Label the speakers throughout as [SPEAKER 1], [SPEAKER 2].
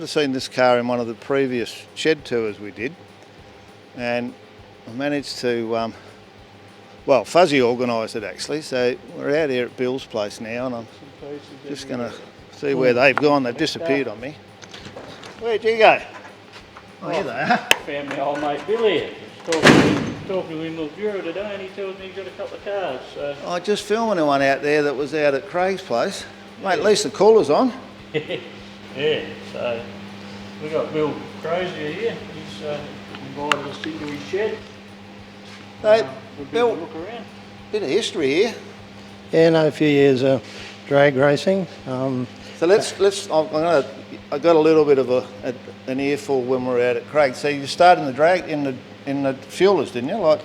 [SPEAKER 1] have seen this car in one of the previous shed tours we did, and I managed to, well, Fuzzy organised it actually, so we're out here at Bill's place now, and I'm just going to see where they've gone. They've disappeared on me. Where'd you go? Oh, here they are.
[SPEAKER 2] Found my old mate Bill here. Talking to him in Mildura today, and he tells me he's got a couple of cars. So.
[SPEAKER 1] I just filming one out there that was out at Craig's place. Mate, at least the cooler's on.
[SPEAKER 2] Yeah, so we've got Bill Crozier here. He's invited us into his shed.
[SPEAKER 1] Hey, Bill,
[SPEAKER 2] look around.
[SPEAKER 1] Bit of history here.
[SPEAKER 3] Yeah, no, a few years of drag racing.
[SPEAKER 1] So I got a little bit of an earful when we were out at Craig. So you started in the drag in the fuelers, didn't you? Like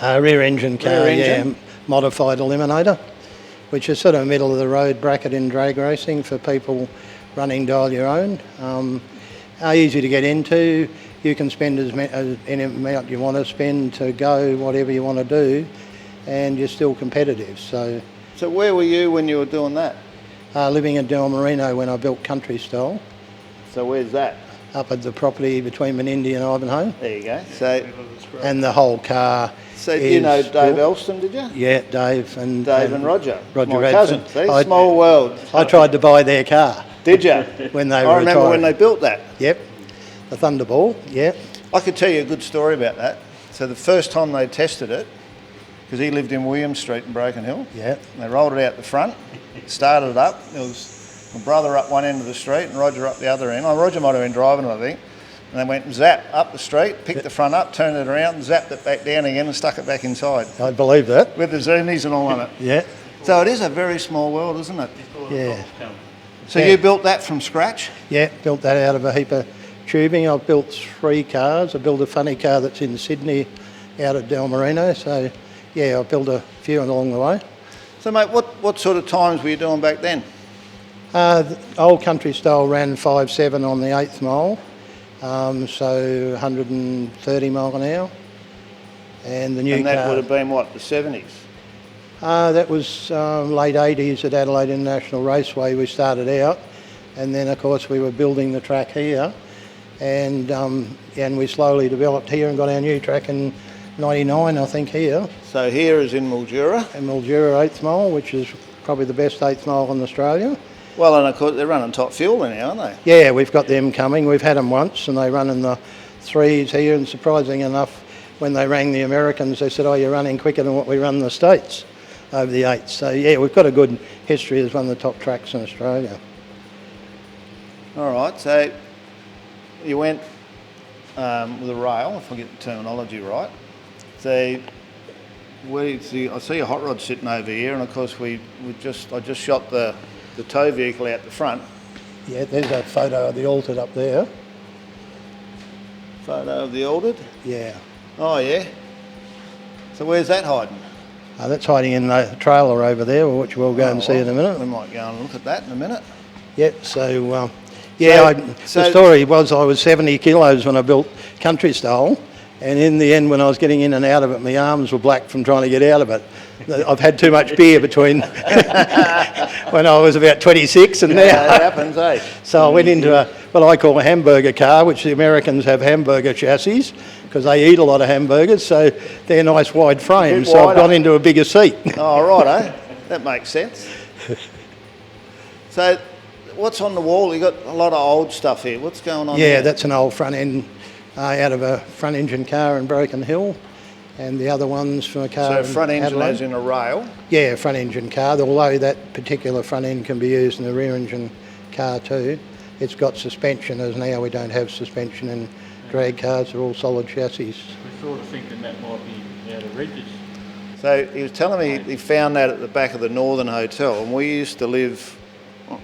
[SPEAKER 3] rear engine car, yeah, modified eliminator, which is sort of a middle of the road bracket in drag racing for people running dial your own. Easy to get into. You can spend any amount you want to spend to go whatever you want to do, and you're still competitive. So
[SPEAKER 1] where were you when you were doing that?
[SPEAKER 3] Living in Del Marino when I built Country Style.
[SPEAKER 1] So where's that?
[SPEAKER 3] Up at the property between Menindee and Ivanhoe.
[SPEAKER 1] There you go. So,
[SPEAKER 3] and the whole car.
[SPEAKER 1] So you know Dave Elston, did you?
[SPEAKER 3] Yeah, Dave and
[SPEAKER 1] Roger.
[SPEAKER 3] Roger
[SPEAKER 1] my
[SPEAKER 3] Radford.
[SPEAKER 1] cousin. See, small world.
[SPEAKER 3] I tried to buy their car.
[SPEAKER 1] Did you?
[SPEAKER 3] When they were
[SPEAKER 1] I remember
[SPEAKER 3] retiring.
[SPEAKER 1] when they built that.
[SPEAKER 3] Yep, the Thunderball. Yeah.
[SPEAKER 1] I could tell you a good story about that. So the first time they tested it, because he lived in William Street in Broken Hill.
[SPEAKER 3] Yeah.
[SPEAKER 1] They rolled it out the front, started it up. It was my brother up one end of the street and Roger up the other end. Oh, Roger might have been driving it, I think. And they went and zap up the street, picked the front up, turned it around and zapped it back down again and stuck it back inside.
[SPEAKER 3] I believe that.
[SPEAKER 1] With the zoomies and all on it.
[SPEAKER 3] Yeah.
[SPEAKER 1] So it is a very small world, isn't it?
[SPEAKER 3] Yeah.
[SPEAKER 1] So you built that from scratch?
[SPEAKER 3] Yeah, built that out of a heap of tubing. I've built 3 cars. I built a funny car that's in Sydney out at Del Marino. So, yeah, I built a few along the way.
[SPEAKER 1] So, mate, what sort of times were you doing back then?
[SPEAKER 3] The old Country Style ran 5.7 on the 8th mile, so 130 mile an hour. And the new
[SPEAKER 1] and that
[SPEAKER 3] car,
[SPEAKER 1] would have been, what, the 70s?
[SPEAKER 3] that was late 80s at Adelaide International Raceway we started out. And then, of course, we were building the track here. And we slowly developed here and got our new track in 99, I think, here.
[SPEAKER 1] So here is in Mildura?
[SPEAKER 3] In Mildura 8th mile, which is probably the best 8th mile in Australia.
[SPEAKER 1] Well, and of course they're running top fuel now, aren't they?
[SPEAKER 3] Yeah, we've got them coming. We've had them once and they run in the 3s here, and surprising enough, when they rang the Americans, they said, oh, you're running quicker than what we run in the States over the 8s. So yeah, we've got a good history as one of the top tracks in Australia.
[SPEAKER 1] All right, so you went with a rail, if I get the terminology right. So I see a hot rod sitting over here, and of course I just shot the tow vehicle out the front.
[SPEAKER 3] Yeah, there's a photo of the altered up there.
[SPEAKER 1] Photo of the altered?
[SPEAKER 3] Yeah.
[SPEAKER 1] Oh yeah. So where's that hiding?
[SPEAKER 3] That's hiding in the trailer over there, which we'll go and see in a minute.
[SPEAKER 1] We might go and look at that in a minute.
[SPEAKER 3] Yep, so the story was I was 70 kilos when I built Country Style, and in the end when I was getting in and out of it, my arms were black from trying to get out of it. I've had too much beer between when I was about 26 and now.
[SPEAKER 1] That happens, eh?
[SPEAKER 3] So I went into what I call a hamburger car, which the Americans have hamburger chassis, because they eat a lot of hamburgers, so they're nice wide frames. So I've gone into a bigger seat.
[SPEAKER 1] Oh, right, eh? That makes sense. So what's on the wall? You got a lot of old stuff here. What's going on
[SPEAKER 3] Yeah,
[SPEAKER 1] there?
[SPEAKER 3] that's an old front end out of a front engine car in Broken Hill, and the other one's from a car.
[SPEAKER 1] So front engine
[SPEAKER 3] Adelaide.
[SPEAKER 1] as in a rail?
[SPEAKER 3] Yeah, front engine car, although that particular front end can be used in a rear engine car too. It's got suspension, as now we don't have suspension in drag cars, they're all solid chassis.
[SPEAKER 2] We're sort of thinking that might be out of Regis.
[SPEAKER 1] So he was telling me he found that at the back of the Northern Hotel, and we used to live,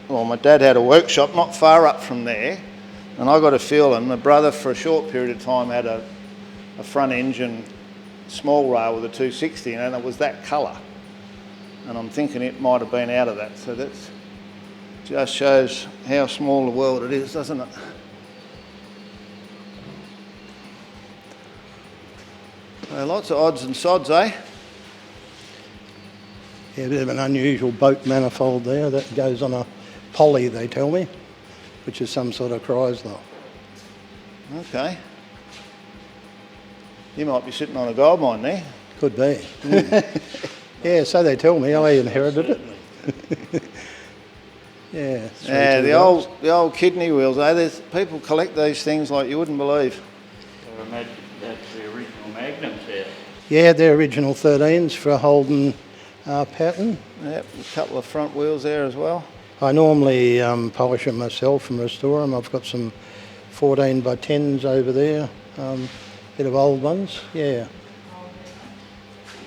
[SPEAKER 1] well, my dad had a workshop not far up from there, and I got a feeling my brother for a short period of time had a front engine small rail with a 260, and it was that colour, and I'm thinking it might have been out of that. So that just shows how small the world it is, doesn't it? Lots of odds and sods, eh?
[SPEAKER 3] Yeah, a bit of an unusual boat manifold there that goes on a poly, they tell me. which is some sort of Chrysler.
[SPEAKER 1] Okay. You might be sitting on a gold mine there.
[SPEAKER 3] Could be. Yeah, so they tell me. I inherited it. Yeah.
[SPEAKER 1] Yeah, the old kidney wheels. There's people collect these things like you wouldn't believe.
[SPEAKER 2] I imagine that's the original magnums there.
[SPEAKER 3] Yeah, they're original 13s for a Holden pattern.
[SPEAKER 1] Yep, a couple of front wheels there as well.
[SPEAKER 3] I normally polish them myself and restore them. I've got some 14 by 10s over there, bit of old ones, yeah.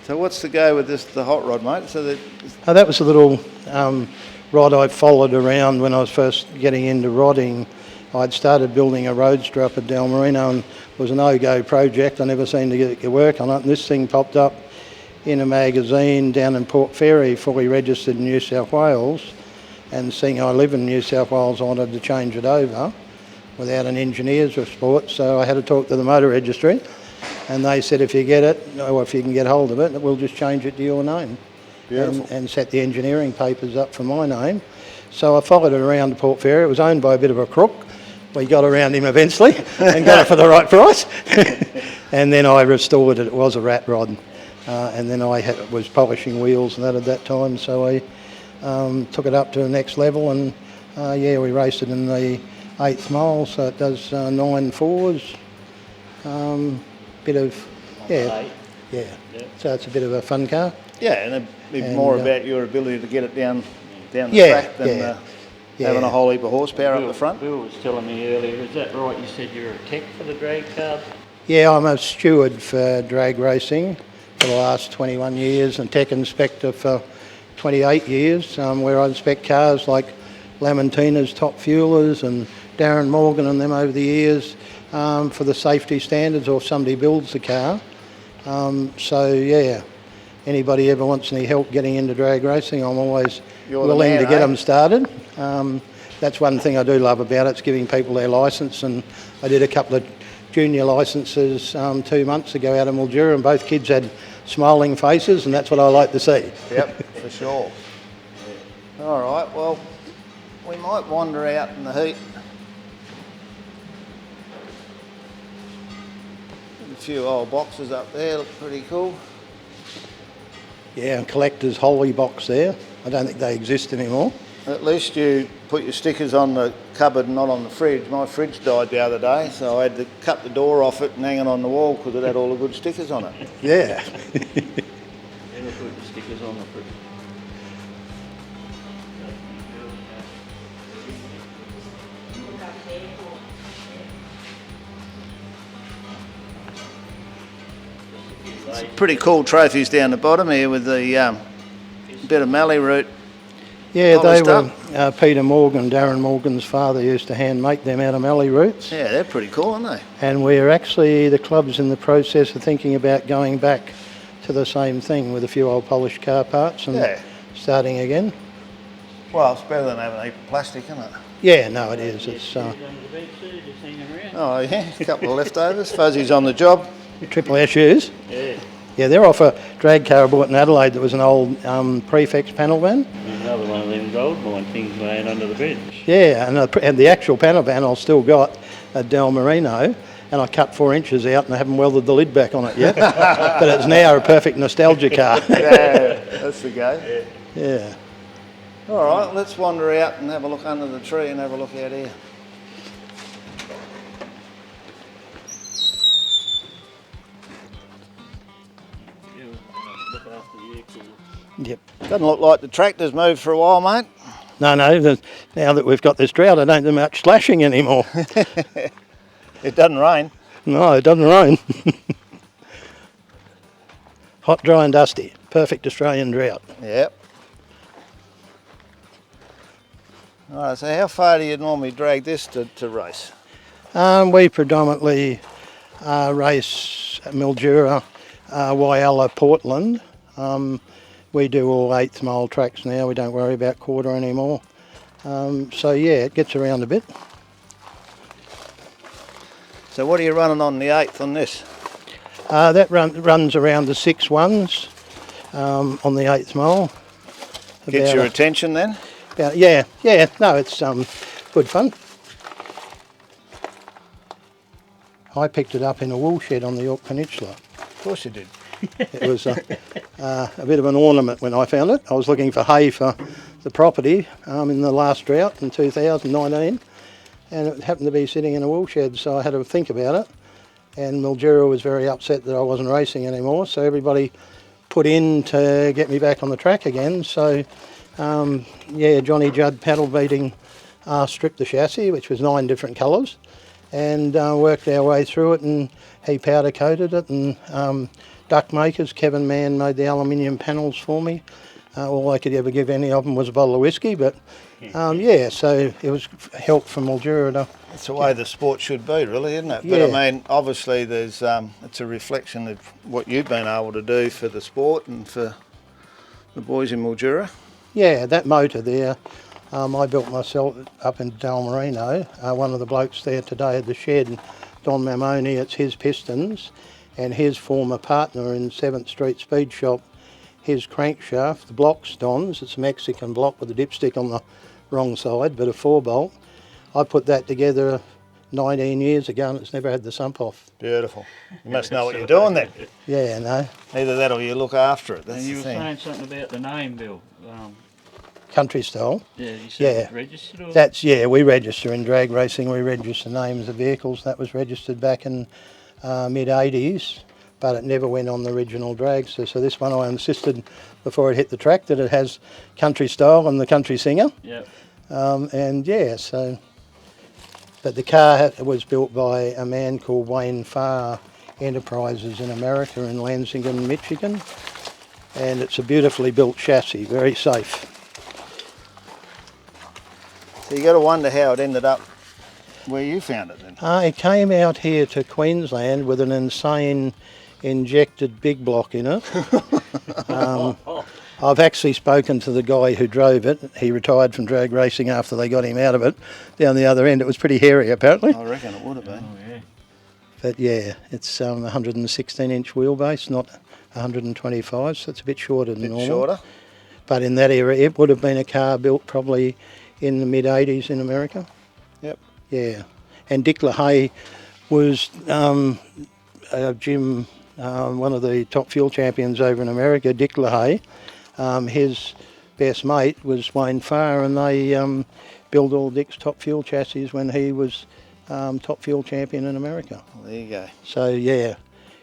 [SPEAKER 1] So what's the go with the hot rod, mate?
[SPEAKER 3] That was a little rod I followed around when I was first getting into rodding. I'd started building a roadster up at Dalmarino and it was a no-go project. I never seemed to get work on it. And this thing popped up in a magazine down in Port Fairy, fully registered in New South Wales. And seeing I live in New South Wales, I wanted to change it over without an engineer's report. So I had to talk to the motor registry. And they said if you get it, or if you can get hold of it, we'll just change it to your name. And set the engineering papers up for my name. So I followed it around to Port Fairy. It was owned by a bit of a crook. We got around him eventually and got it for the right price. And then I restored it. It was a rat rod. And then I was polishing wheels and that at that time. So I took it up to the next level and we raced it in the 8th mile. So it does 9.4s. Bit of, yeah. So it's a bit of a fun car.
[SPEAKER 1] Yeah, and a bit more about your ability to get it down the track than having a whole heap of horsepower up the front.
[SPEAKER 2] Bill was telling me earlier, is that right? You said you're a tech for the drag cars?
[SPEAKER 3] Yeah, I'm a steward for drag racing for the last 21 years and tech inspector for 28 years, where I inspect cars like Lamentina's top fuelers and Darren Morgan and them over the years for the safety standards, or if somebody builds the car. Anybody ever wants any help getting into drag racing, I'm always willing to get them started. That's one thing I do love about it, it's giving people their licence, and I did a couple of junior licences 2 months ago out of Mildura, and both kids had smiling faces, and that's what I like to see.
[SPEAKER 1] Yep, for sure. All right, well, we might wander out in the heat. A few old boxes up there, look pretty cool.
[SPEAKER 3] Yeah, and collector's Holy box there. I don't think they exist anymore.
[SPEAKER 1] At least you put your stickers on the cupboard and not on the fridge. My fridge died the other day, so I had to cut the door off it and hang it on the wall because it had all the good stickers on it.
[SPEAKER 3] Yeah.
[SPEAKER 2] Never put the stickers on the fridge.
[SPEAKER 1] Pretty cool trophies down the bottom here with the bit of mallee root.
[SPEAKER 3] Yeah, they were Peter Morgan, Darren Morgan's father, used to hand make them out of mallee roots.
[SPEAKER 1] Yeah, they're pretty cool, aren't they?
[SPEAKER 3] And we're actually, the club's in the process of thinking about going back to the same thing with a few old polished car parts and starting again.
[SPEAKER 1] Well, it's better than having a heap of plastic, isn't it?
[SPEAKER 3] Yeah, no, it is. It's
[SPEAKER 1] oh yeah, a couple of leftovers. Fuzzy's on the job.
[SPEAKER 3] Triple S shoes.
[SPEAKER 2] Yeah.
[SPEAKER 3] Yeah, they're off a drag car I bought in Adelaide that was an old prefix panel van.
[SPEAKER 2] Another one of them gold mine things laying under the bench.
[SPEAKER 3] Yeah, and the actual panel van I've still got at Dalmarino, and I cut 4 inches out and I haven't welded the lid back on it yet. But it's now a perfect nostalgia car.
[SPEAKER 1] Yeah, that's the go.
[SPEAKER 3] Yeah.
[SPEAKER 1] All right, let's wander out and have a look under the tree and have a look out here.
[SPEAKER 3] Yep.
[SPEAKER 1] Doesn't look like the tractor's moved for a while, mate.
[SPEAKER 3] No, now that we've got this drought, I don't do much slashing anymore.
[SPEAKER 1] It doesn't rain.
[SPEAKER 3] No, it doesn't rain. Hot, dry and dusty. Perfect Australian drought.
[SPEAKER 1] Yep. All right, so how far do you normally drag this to race?
[SPEAKER 3] We predominantly race Mildura, Whyalla, Portland. We do all 8th mile tracks now. We don't worry about quarter anymore. So yeah, it gets around a bit.
[SPEAKER 1] So what are you running on the 8th on this?
[SPEAKER 3] That runs around the 6.1s on the 8th mile.
[SPEAKER 1] Gets your attention then?
[SPEAKER 3] No, it's good fun. I picked it up in a wool shed on the York Peninsula.
[SPEAKER 1] Of course you did.
[SPEAKER 3] It was a bit of an ornament when I found it. I was looking for hay for the property in the last drought in 2019, and it happened to be sitting in a wool shed, so I had to think about it. And Mildura was very upset that I wasn't racing anymore, so everybody put in to get me back on the track again. So, yeah, Johnny Judd paddle beating stripped the chassis, which was 9 different colours, and worked our way through it, and he powder coated it, and duck makers, Kevin Mann made the aluminium panels for me. All I could ever give any of them was a bottle of whiskey, but yeah, so it was help from Mildura to...
[SPEAKER 1] That's the way the sport should be, really, isn't it?
[SPEAKER 3] Yeah.
[SPEAKER 1] But I mean, obviously there's it's a reflection of what you've been able to do for the sport and for the boys in Mildura.
[SPEAKER 3] Yeah, that motor there, I built myself up in Del Marino. One of the blokes there today at the shed, Don Mamoni, it's his pistons, and his former partner in 7th Street Speed Shop, his crankshaft, the block's Don's. It's a Mexican block with a dipstick on the wrong side, but a 4-bolt. I put that together 19 years ago, and it's never had the sump off.
[SPEAKER 1] Beautiful. You must know what you're doing then.
[SPEAKER 3] Yeah, no.
[SPEAKER 1] Either that or you look after it. That's
[SPEAKER 2] And you
[SPEAKER 1] the
[SPEAKER 2] were
[SPEAKER 1] thing.
[SPEAKER 2] saying something about the name, Bill.
[SPEAKER 3] Country style.
[SPEAKER 2] Yeah, you said
[SPEAKER 3] Yeah.
[SPEAKER 2] it registered? Or?
[SPEAKER 3] That's, yeah, we register in drag racing. We register names of vehicles. That was registered back in mid-80s, but it never went on the original dragster. So this one I insisted before it hit the track that it has country style and the country singer.
[SPEAKER 2] Yep.
[SPEAKER 3] And yeah, so... But the car was built by a man called Wayne Farr Enterprises in America, in Lansing, Michigan. And it's a beautifully built chassis, very safe.
[SPEAKER 1] So you got to wonder how it ended up where you found it then.
[SPEAKER 3] It came out here to Queensland with an insane injected big block in it. I've actually spoken to the guy who drove it. He retired from drag racing after they got him out of it. Down the other end, it was pretty hairy apparently.
[SPEAKER 1] I reckon it would have been.
[SPEAKER 2] Oh, yeah.
[SPEAKER 3] But yeah, it's 116-inch wheelbase, not 125, so it's a bit shorter than normal.
[SPEAKER 1] Shorter?
[SPEAKER 3] But in that era, it would have been a car built probably in the mid-80s in America.
[SPEAKER 1] Yep.
[SPEAKER 3] Yeah. And Dick LaHaye was Jim, one of the top fuel champions over in America, Dick LaHaye. His best mate was Wayne Farr, and they built all Dick's top fuel chassis when he was top fuel champion in America.
[SPEAKER 1] Well, there you go.
[SPEAKER 3] So yeah,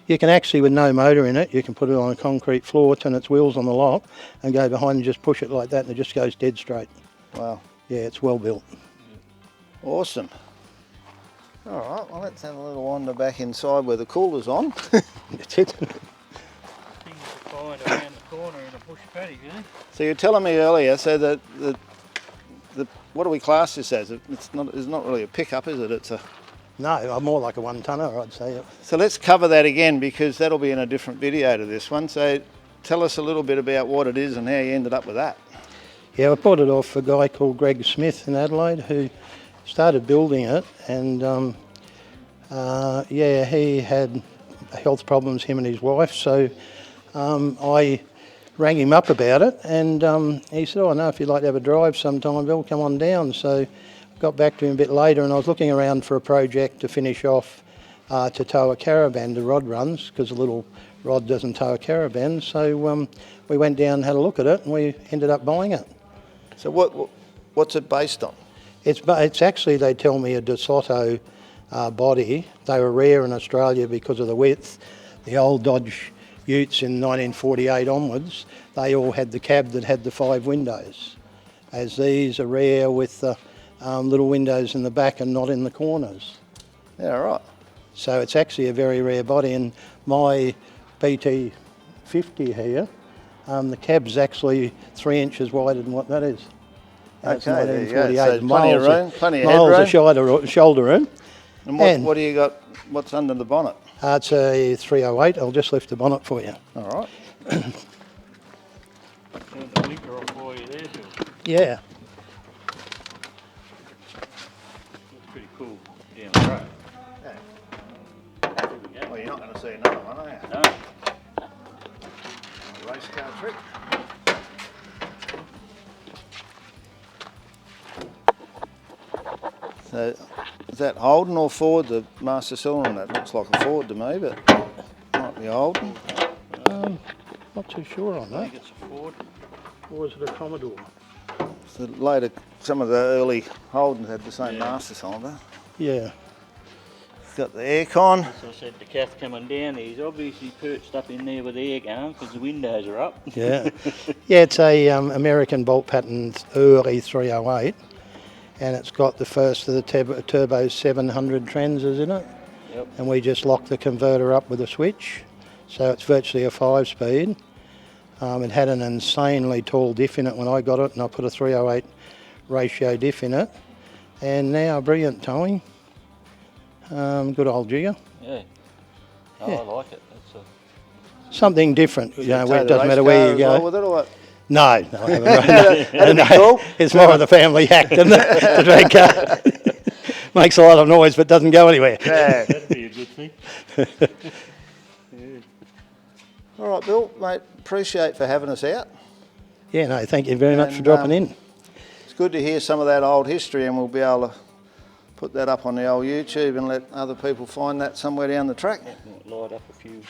[SPEAKER 3] you can actually, with no motor in it, you can put it on a concrete floor, turn its wheels on the lock, and go behind and just push it like that, and it just goes dead straight.
[SPEAKER 1] Wow.
[SPEAKER 3] Yeah, it's well built.
[SPEAKER 1] Awesome. All right, well, let's have a little wander back inside where the cooler's on.
[SPEAKER 3] That's it.
[SPEAKER 2] Things to find around the corner in a bush paddock, eh?
[SPEAKER 1] So you were telling me earlier, so that the what do we class this as? It's not really a pickup, is it? It's a...
[SPEAKER 3] No, more like a one-tonner, I'd say.
[SPEAKER 1] So let's cover that again, because that'll be in a different video to this one. So tell us a little bit about what it is and how you ended up with that.
[SPEAKER 3] Yeah, I bought it off a guy called Greg Smith in Adelaide, who started building it, and yeah, he had health problems, him and his wife, so I rang him up about it, and he said, oh, I know if you'd like to have a drive sometime, Bill, come on down. So I got back to him a bit later, and I was looking around for a project to finish off to tow a caravan to rod runs, because a little rod doesn't tow a caravan. So we went down and had a look at it, and we ended up buying it.
[SPEAKER 1] So what's it based on?
[SPEAKER 3] It's actually, they tell me, a DeSoto body. They were rare in Australia because of the width. The old Dodge Utes in 1948 onwards, they all had the cab that had the 5 windows. As these are rare with the little windows in the back and not in the corners.
[SPEAKER 1] Yeah, right.
[SPEAKER 3] So it's actually a very rare body, and my BT50 here, the cab's actually 3 inches wider than what that is. That's
[SPEAKER 1] Okay, there you go.
[SPEAKER 3] 1948.
[SPEAKER 1] So plenty of room, plenty of
[SPEAKER 3] miles
[SPEAKER 1] headroom.
[SPEAKER 3] of shoulder room.
[SPEAKER 1] And what do you got, what's under the bonnet?
[SPEAKER 3] It's a 308. I'll just lift the bonnet for you.
[SPEAKER 1] All right.
[SPEAKER 2] Turn the blinker off for you there, Bill.
[SPEAKER 3] Yeah.
[SPEAKER 2] Looks pretty cool down the road.
[SPEAKER 1] Yeah. Well, you're not going to see another one, are you?
[SPEAKER 2] No.
[SPEAKER 1] A race car trick. So Is that Holden or Ford, the master cylinder? That looks like a Ford to me, but might be Holden.
[SPEAKER 3] Not too sure on
[SPEAKER 2] I
[SPEAKER 3] that.
[SPEAKER 2] think it's a Ford.
[SPEAKER 3] Or is it a Commodore?
[SPEAKER 1] So later, some of the early Holdens had the same master cylinder.
[SPEAKER 3] Yeah.
[SPEAKER 1] It's got the aircon.
[SPEAKER 2] As I said, the calf coming down, he's obviously perched up in there with the air going because the windows are up.
[SPEAKER 3] Yeah. Yeah, it's a American bolt pattern early 308, and it's got the first of the turbo 700 transers in it.
[SPEAKER 2] Yep.
[SPEAKER 3] And we just lock the converter up with a switch, so it's virtually a 5-speed. It had an insanely tall diff in it when I got it, and I put a 308 ratio diff in it, and now brilliant towing. Good old jigger.
[SPEAKER 2] Yeah. Oh,
[SPEAKER 3] Yeah.
[SPEAKER 2] I like it.
[SPEAKER 3] Something different, you know, where it
[SPEAKER 1] Take the
[SPEAKER 3] doesn't matter
[SPEAKER 1] race
[SPEAKER 3] where
[SPEAKER 1] car
[SPEAKER 3] you
[SPEAKER 1] as
[SPEAKER 3] go.
[SPEAKER 1] well with it, or what?
[SPEAKER 3] No, I haven't.
[SPEAKER 1] That'd be cool.
[SPEAKER 3] It's more of the family hack than the drag car. Makes a lot of noise but doesn't go anywhere.
[SPEAKER 1] Yeah.
[SPEAKER 2] That'd be a good thing.
[SPEAKER 1] All right, Bill, mate, appreciate for having us out.
[SPEAKER 3] Yeah, no, thank you very much for
[SPEAKER 1] And,
[SPEAKER 3] dropping in.
[SPEAKER 1] It's good to hear some of that old history, and we'll be able to put that up on the old YouTube and let other people find that somewhere down the track.
[SPEAKER 2] Might light up a few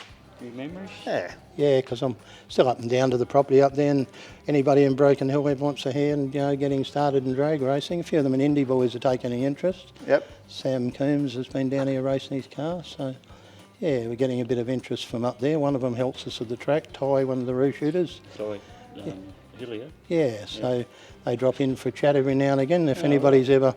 [SPEAKER 2] memories.
[SPEAKER 1] Yeah.
[SPEAKER 3] Yeah, because I'm still up and down to the property up there, and anybody in Broken Hill ever wants to hear and getting started in drag racing. A few of them in Indy boys are taking an interest.
[SPEAKER 1] Yep.
[SPEAKER 3] Sam Coombs has been down here racing his car, so yeah, we're getting a bit of interest from up there. One of them helps us at the track, Ty, one of the roo shooters.
[SPEAKER 2] Sorry, Hillier.
[SPEAKER 3] Yeah, so they drop in for a chat every now and again. If anybody's ever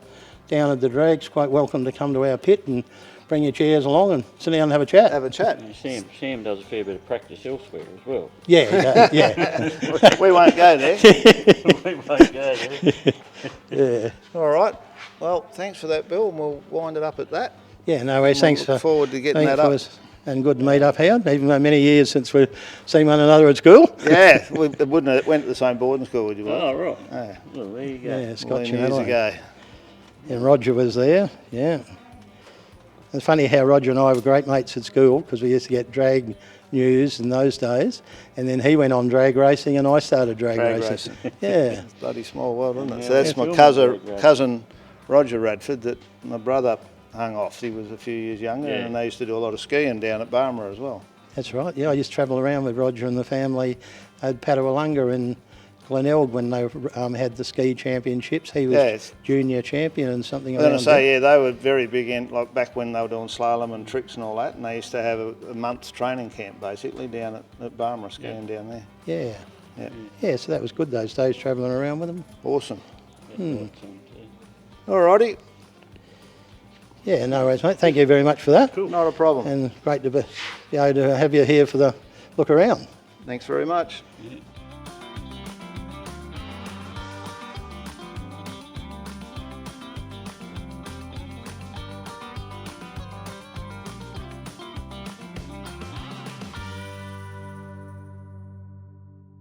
[SPEAKER 3] down at the drags, quite welcome to come to our pit and bring your chairs along and sit down and have a chat.
[SPEAKER 1] Have a chat.
[SPEAKER 2] Sam does a fair bit of practice elsewhere as well.
[SPEAKER 3] Yeah, yeah.
[SPEAKER 1] We won't go there.
[SPEAKER 2] We won't go there.
[SPEAKER 3] Yeah.
[SPEAKER 1] All right. Well, thanks for that, Bill, and we'll wind it up at that.
[SPEAKER 3] Yeah, no worries. Thanks
[SPEAKER 1] Look forward to getting that up.
[SPEAKER 3] And good to meet up here, even though many years since we've seen one another at school.
[SPEAKER 1] Yeah, we wouldn't have went to the same boarding school, would you?
[SPEAKER 2] Oh, right.
[SPEAKER 1] Yeah.
[SPEAKER 2] Well, there you go.
[SPEAKER 3] Yeah, Scott
[SPEAKER 1] Years ago.
[SPEAKER 3] And Roger was there, yeah. It's funny how Roger and I were great mates at school because we used to get drag news in those days, and then he went on drag racing and I started drag racing. Yeah.
[SPEAKER 1] It's a bloody small world, isn't it?
[SPEAKER 2] Yeah,
[SPEAKER 1] So that's
[SPEAKER 2] yeah.
[SPEAKER 1] my
[SPEAKER 2] Film
[SPEAKER 1] cousin Roger Radford that my brother hung off. He was a few years younger,
[SPEAKER 2] Yeah.
[SPEAKER 1] and they used to do a lot of skiing down at Barmera as well.
[SPEAKER 3] That's right, yeah. I used to travel around with Roger and the family at Padawalunga in Glenelg when they had the ski championships. He was junior champion and something
[SPEAKER 1] I'm going
[SPEAKER 3] around
[SPEAKER 1] to say,
[SPEAKER 3] there.
[SPEAKER 1] yeah, they were very big in, like back when they were doing slalom and tricks and all that, and they used to have a month's training camp basically down at Barmera skiing down there.
[SPEAKER 3] Yeah.
[SPEAKER 1] Yeah.
[SPEAKER 3] Yeah, so that was good those days travelling around with them.
[SPEAKER 1] Awesome.
[SPEAKER 2] Yeah.
[SPEAKER 1] All righty.
[SPEAKER 3] Yeah, no worries, mate. Thank you very much for that.
[SPEAKER 1] Not a problem.
[SPEAKER 3] And great to be able to have you here for the look around.
[SPEAKER 1] Thanks very much.
[SPEAKER 2] Yeah.